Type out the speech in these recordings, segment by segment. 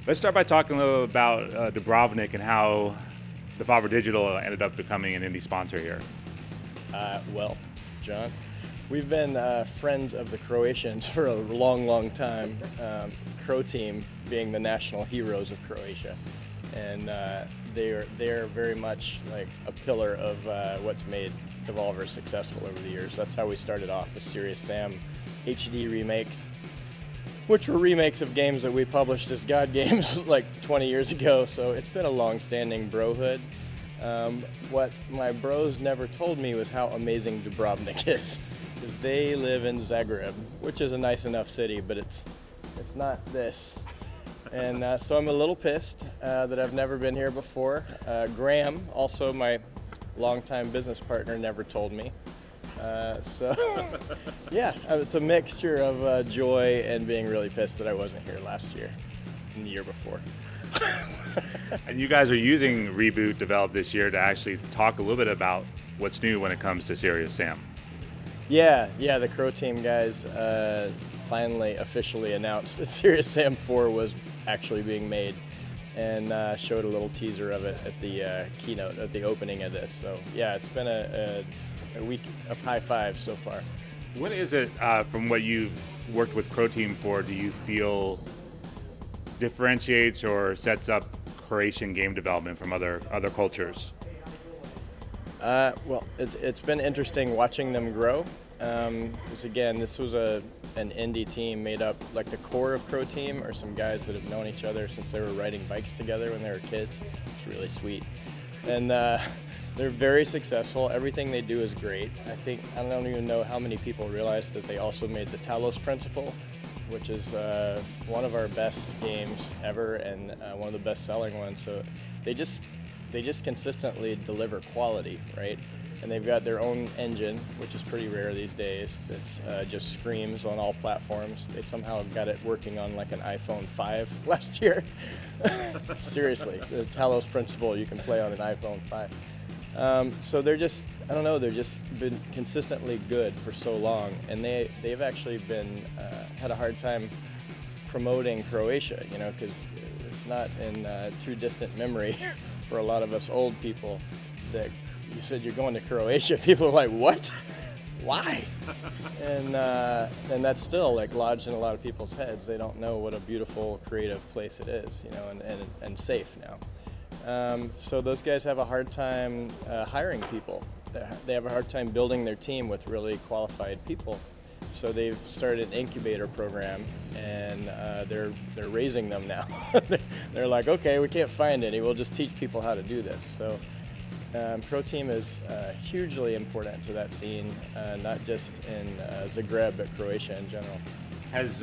Let's start by talking a little about Dubrovnik and how Devolver Digital ended up becoming an indie sponsor here. Well, John, we've been friends of the Croatians for a long time. Crow Team being the national heroes of Croatia, and they're very much like a pillar of what's made Devolver successful over the years. That's how we started off with Serious Sam HD remakes, which were remakes of games that we published as God games like 20 years ago. So it's been a long-standing brohood. What my bros never told me was how amazing Dubrovnik is, because they live in Zagreb, which is a nice enough city, but it's not this. And so I'm a little pissed that I've never been here before. Graham, also my longtime business partner, never told me. So yeah, it's a mixture of joy and being really pissed that I wasn't here last year and the year before. And you guys are using Reboot developed this year to actually talk a little bit about what's new when it comes to Serious Sam. Yeah, the Crow Team guys finally officially announced that Serious Sam 4 was actually being made, and showed a little teaser of it at the keynote, at the opening of this. So yeah, it's been a week of high fives so far. What is it, from what you've worked with Crow Team for, do you feel differentiates or sets up Croatian game development from other cultures? Well, it's been interesting watching them grow. Because again, this was an indie team made up, like the core of Crow Team are some guys that have known each other since they were riding bikes together when they were kids. It's really sweet. And they're very successful. Everything they do is great. I don't even know how many people realize that they also made the Talos Principle, which is one of our best games ever and one of the best selling ones. So they just consistently deliver quality, right? And they've got their own engine, which is pretty rare these days, that's just screams on all platforms. They somehow got it working on like an iPhone 5 last year. Seriously, the Talos Principle you can play on an iPhone 5. So they're just been consistently good for so long, and they've actually been had a hard time promoting Croatia, because it's not in too distant memory for a lot of us old people that you said you're going to Croatia. People are like, what? Why? And that's still like lodged in a lot of people's heads. They don't know what a beautiful, creative place it is, and safe now. So those guys have a hard time hiring people. They have a hard time building their team with really qualified people. So they've started an incubator program, and they're raising them now. They're like, okay, we can't find any. We'll just teach people how to do this. So Crow Team is hugely important to that scene, not just in Zagreb, but Croatia in general. Has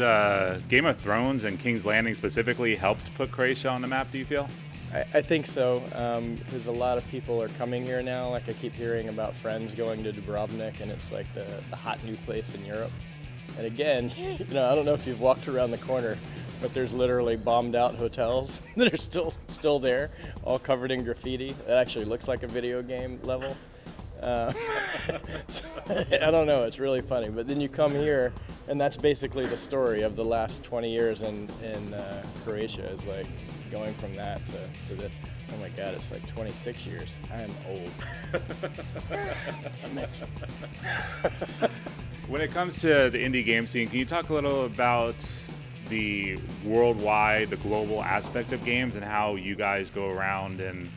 Game of Thrones and King's Landing specifically helped put Croatia on the map, do you feel? I think so, because a lot of people are coming here now. Like I keep hearing about friends going to Dubrovnik, and it's like the hot new place in Europe. And again, I don't know if you've walked around the corner, but there's literally bombed out hotels that are still there, all covered in graffiti. It actually looks like a video game level. I don't know, it's really funny. But then you come here, and that's basically the story of the last 20 years in Croatia, is like going from that to this. Oh my God, it's like 26 years. I'm old. Damn it. When it comes to the indie game scene, can you talk a little about the worldwide, the global aspect of games and how you guys go around and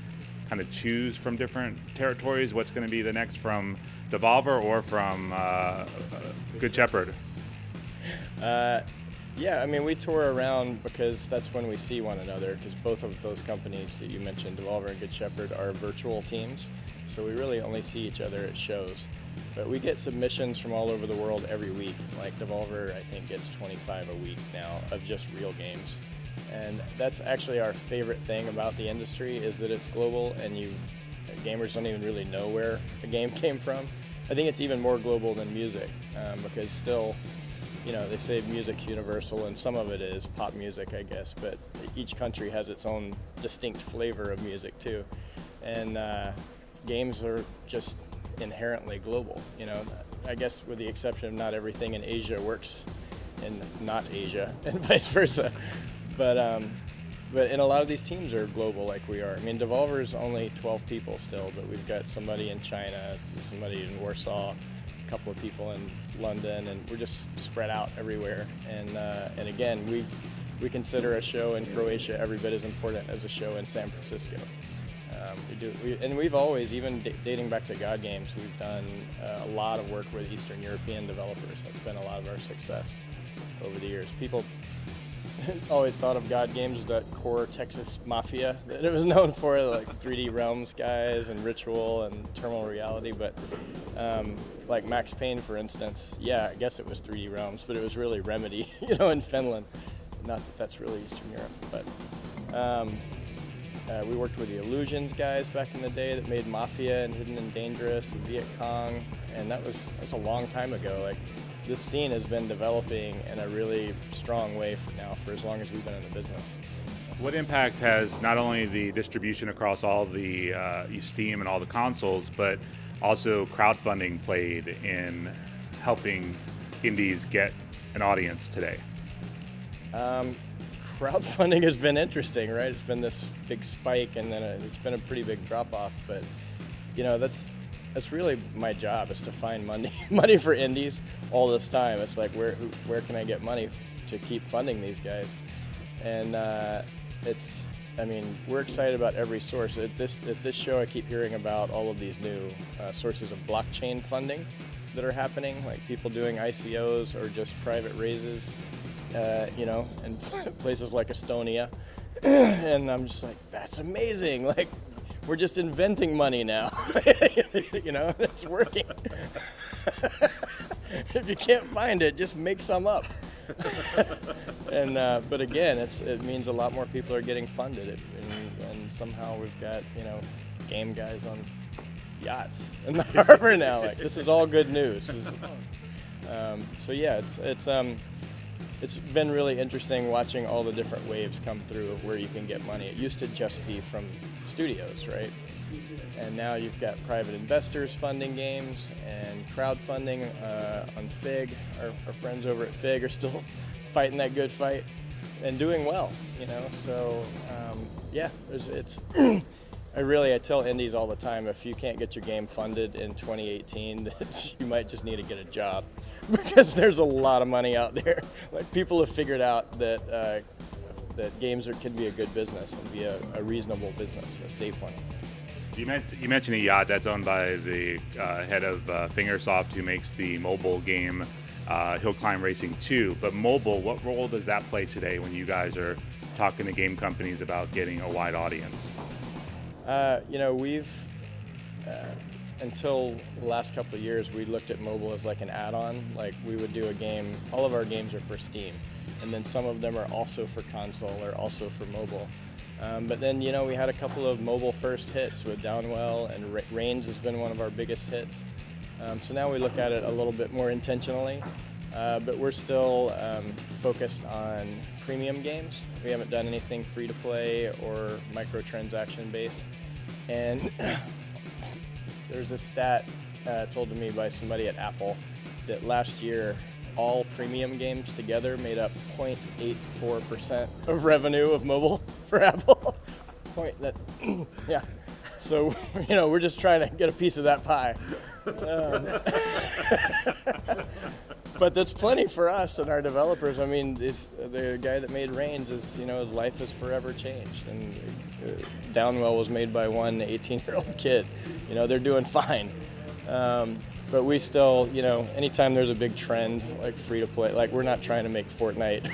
kind of choose from different territories what's going to be the next from Devolver or from Good Shepherd? Yeah, I mean, we tour around because that's when we see one another, because both of those companies that you mentioned, Devolver and Good Shepherd, are virtual teams, so we really only see each other at shows. But we get submissions from all over the world every week. Like Devolver, I think, gets 25 a week now of just real games. And that's actually our favorite thing about the industry, is that it's global and gamers don't even really know where a game came from. I think it's even more global than music, because still, they say music's universal, and some of it is pop music, I guess, but each country has its own distinct flavor of music too. And games are just inherently global. I guess with the exception of not everything in Asia works in not Asia and vice versa. But in a lot of these teams are global like we are. I mean, Devolver is only 12 people still, but we've got somebody in China, somebody in Warsaw, a couple of people in London, and we're just spread out everywhere. And again, we consider a show in Croatia every bit as important as a show in San Francisco. We've always, even dating back to God Games, we've done a lot of work with Eastern European developers. That's been a lot of our success over the years. People always thought of God Games as that core Texas mafia that it was known for, like 3D Realms guys and Ritual and Terminal Reality. But like Max Payne, for instance, yeah, I guess it was 3D Realms, but it was really Remedy, in Finland. Not that that's really Eastern Europe, but we worked with the Illusions guys back in the day that made Mafia and Hidden and Dangerous and Viet Cong, and that's a long time ago. Like, this scene has been developing in a really strong way for as long as we've been in the business. What impact has not only the distribution across all the Steam and all the consoles, but also crowdfunding played in helping indies get an audience today? Crowdfunding has been interesting, right? It's been this big spike, and then it's been a pretty big drop-off. But that's really my job, is to find money for indies all this time. It's like, where can I get money to keep funding these guys? And we're excited about every source. At this show, I keep hearing about all of these new sources of blockchain funding that are happening, like people doing ICOs or just private raises, in places like Estonia. And I'm just like, that's amazing. Like, we're just inventing money now. It's working. If you can't find it, just make some up. But again, it means a lot more people are getting funded, and somehow we've got game guys on yachts in the harbor now. Like, this is all good news. So yeah, it's been really interesting watching all the different waves come through of where you can get money. It used to just be from studios, right? And now you've got private investors funding games and crowdfunding on FIG. Our friends over at FIG are still fighting that good fight and doing well, So I tell indies all the time, if you can't get your game funded in 2018, that you might just need to get a job, because there's a lot of money out there. Like, people have figured out that games can be a good business and be a reasonable business, a safe one. You mentioned a yacht that's owned by the head of Fingersoft, who makes the mobile game Hill Climb Racing 2. But mobile, what role does that play today when you guys are talking to game companies about getting a wide audience? We've until the last couple of years, we looked at mobile as like an add-on. Like, we would do a game, all of our games are for Steam, and then some of them are also for console or also for mobile. But then, we had a couple of mobile-first hits with Downwell, and Reigns has been one of our biggest hits. So now we look at it a little bit more intentionally, but we're still focused on premium games. We haven't done anything free-to-play or microtransaction-based. And there's a stat told to me by somebody at Apple that last year, all premium games together made up 0.84% of revenue of mobile for Apple. Yeah. So, we're just trying to get a piece of that pie. But that's plenty for us and our developers. I mean, the guy that made Reigns his life has forever changed. And Downwell was made by one 18-year-old kid. They're doing fine. But we still, anytime there's a big trend like free-to-play, like, we're not trying to make Fortnite.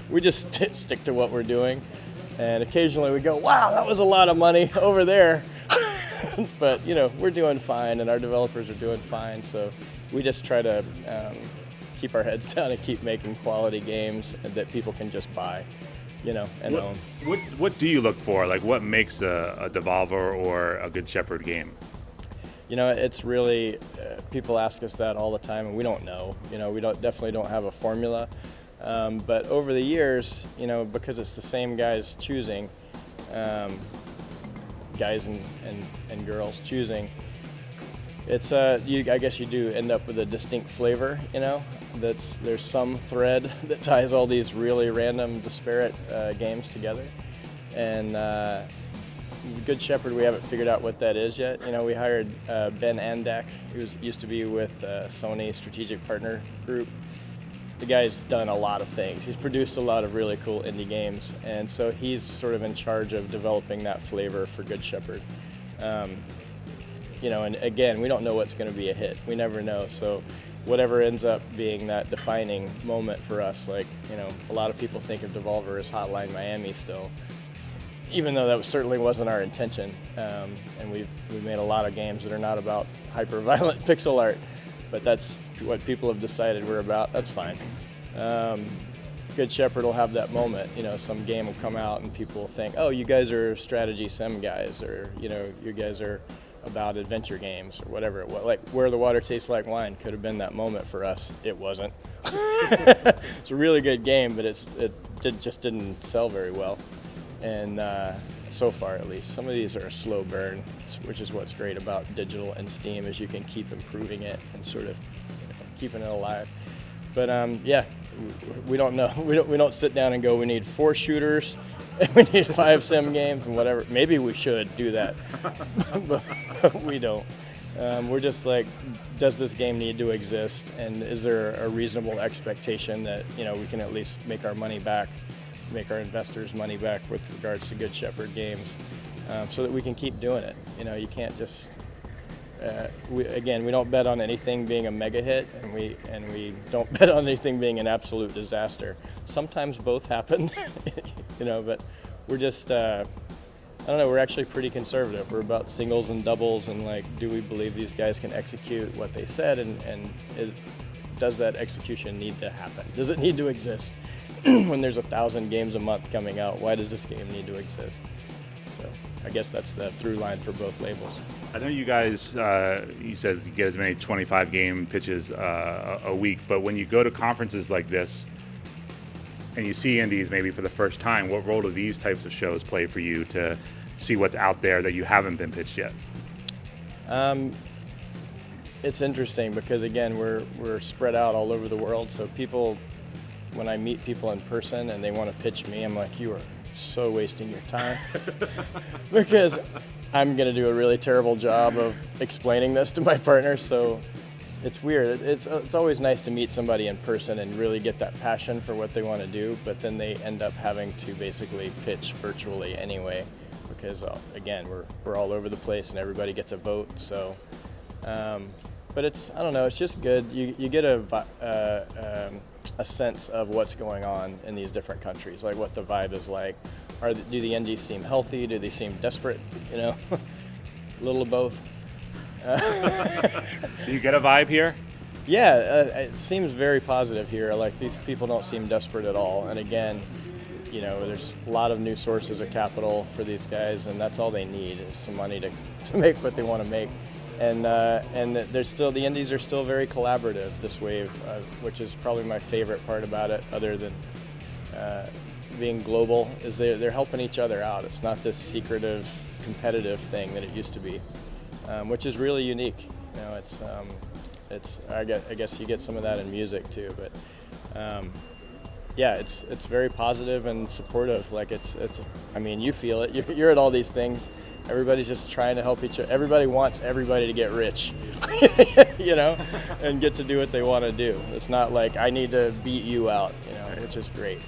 We just stick to what we're doing. And occasionally we go, wow, that was a lot of money over there. But, we're doing fine, and our developers are doing fine. So we just try to keep our heads down and keep making quality games that people can just buy, and own. What do you look for? Like, what makes a Devolver or a Good Shepherd game? It's really, people ask us that all the time, and we don't know. We definitely don't have a formula. But over the years, because it's the same guys choosing, guys and girls choosing, It's I guess you do end up with a distinct flavor, you know. There's some thread that ties all these really random, disparate games together, and Good Shepherd, we haven't figured out what that is yet. You know, we hired Ben Andak, who used to be with Sony Strategic Partner Group. The guy's done a lot of things. He's produced a lot of really cool indie games, and so he's sort of in charge of developing that flavor for Good Shepherd. You know, and again, we don't know what's going to be a hit. We never know. So whatever ends up being that defining moment for us, like, you know, a lot of people think of Devolver as Hotline Miami still, even though that certainly wasn't our intention. And we've made a lot of games that are not about hyper-violent pixel art, but that's what people have decided we're about. That's fine. Good Shepherd will have that moment. You know, some game will come out and people will think, oh, you guys are strategy sim guys, or, you know, you guys are about adventure games or whatever it was. Like Where the Water Tastes Like Wine could have been that moment for us. It wasn't. It's a really good game, but just didn't sell very well. And so far, at least, some of these are a slow burn, which is what's great about digital and Steam, is you can keep improving it and sort of, you know, keeping it alive. But yeah, we don't know. We don't sit down and go, we need 4 shooters and we need 5 sim games and whatever. Maybe we should do that, but we don't. We're just like, does this game need to exist, and is there a reasonable expectation that, you know, we can at least make our money back, make our investors money back with regards to Good Shepherd games, so that we can keep doing it. You know, you can't just. We don't bet on anything being a mega hit, and we don't bet on anything being an absolute disaster. Sometimes both happen, you know. But we're just. I don't know. We're actually pretty conservative. We're about singles and doubles, and like, do we believe these guys can execute what they said, and does that execution need to happen? Does it need to exist? When there's 1,000 games a month coming out, why does this game need to exist? So I guess that's the through line for both labels. I know you guys, you said you get as many 25 game pitches a week, but when you go to conferences like this and you see indies maybe for the first time, what role do these types of shows play for you to see what's out there that you haven't been pitched yet? It's interesting because, again, we're spread out all over the world, so people, when I meet people in person and they want to pitch me, I'm like, you are so wasting your time because I'm going to do a really terrible job of explaining this to my partner. So it's weird. It's always nice to meet somebody in person and really get that passion for what they want to do, but then they end up having to basically pitch virtually anyway because, again, we're all over the place and everybody gets a vote. So, but I don't know, it's just good. You get a sense of what's going on in these different countries, like what the vibe is like. Do the indies seem healthy? Do they seem desperate? You know, a little of both. Do you get a vibe here? Yeah, it seems very positive here. Like, these people don't seem desperate at all. And again, you know, there's a lot of new sources of capital for these guys, and that's all they need is some money to make what they want to make. And the indies are still very collaborative, this wave, which is probably my favorite part about it, other than being global, is they're helping each other out. It's not this secretive, competitive thing that it used to be, which is really unique. You know, I guess you get some of that in music too, but yeah, it's very positive and supportive. Like I mean, you feel it. You're at all these things. Everybody's just trying to help each other. Everybody wants everybody to get rich, you know, and get to do what they want to do. It's not like I need to beat you out, you know, which is great.